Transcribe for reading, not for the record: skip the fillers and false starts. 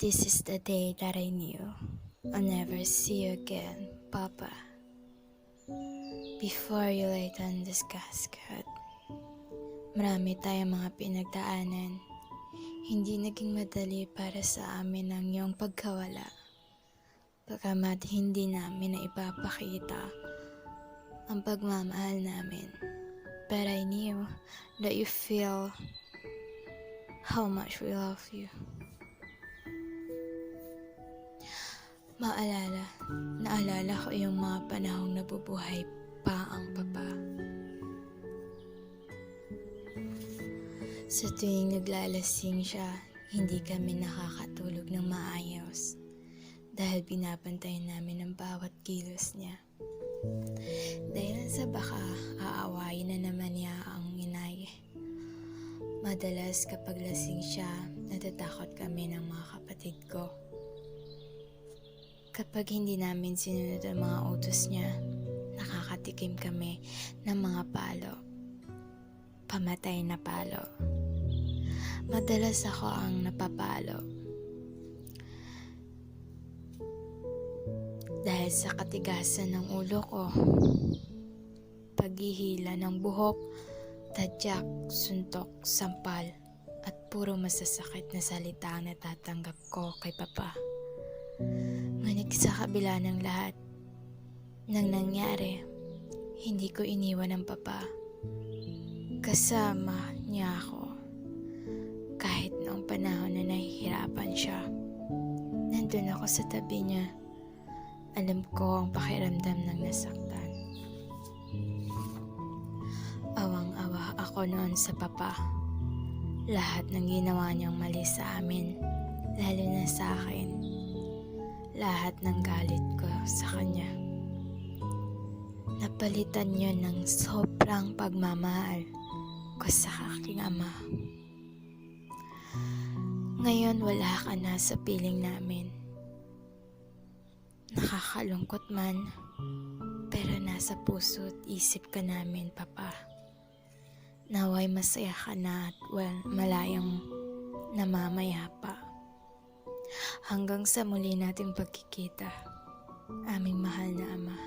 This is the day that I knew I'll never see you again, Papa. Before you laid on this casket, marami tayong mga pinagdaanan. Hindi naging madali para sa amin ang iyong pagkawala. Pagkamat hindi namin na ipapakita ang pagmamahal namin. But I knew that you feel how much we love you. Naalala ko yung mga panahong nabubuhay pa ang Papa. Sa tuwing naglalasing siya, hindi kami nakakatulog ng maayos dahil binabantayan namin ang bawat kilos niya. Dahil sa baka aawayin na naman niya ang inay. Madalas kapag lasing siya, natatakot kami ng mga kapatid ko. Kapag hindi namin sinunod ang mga utos niya, nakakatikim kami ng mga palo. Pamatay na palo. Madalas ako ang napapalo. Dahil sa katigasan ng ulo ko, paghihila ng buhok, tadyak, suntok, sampal, at puro masasakit na salita ang natatanggap ko kay Papa. Ngunit sa kabila ng lahat ng nangyari, hindi ko iniwan ang Papa. Kasama niya ako. Kahit noong panahon na nahihirapan siya, nandun ako sa tabi niya. Alam ko ang pakiramdam ng nasaktan. Awang-awa ako noon sa Papa. Lahat ng ginawa niyang mali sa amin, lalo na sa akin. Lahat ng galit ko sa kanya, napalitan niya ng sobrang pagmamahal ko sa aking ama. Ngayon wala ka na sa piling namin. Nakakalungkot man, pero nasa puso at isip ka namin, Papa. Naway masaya ka na at malayang namamayapa. Hanggang sa muli nating pagkikita, aming mahal na Ama.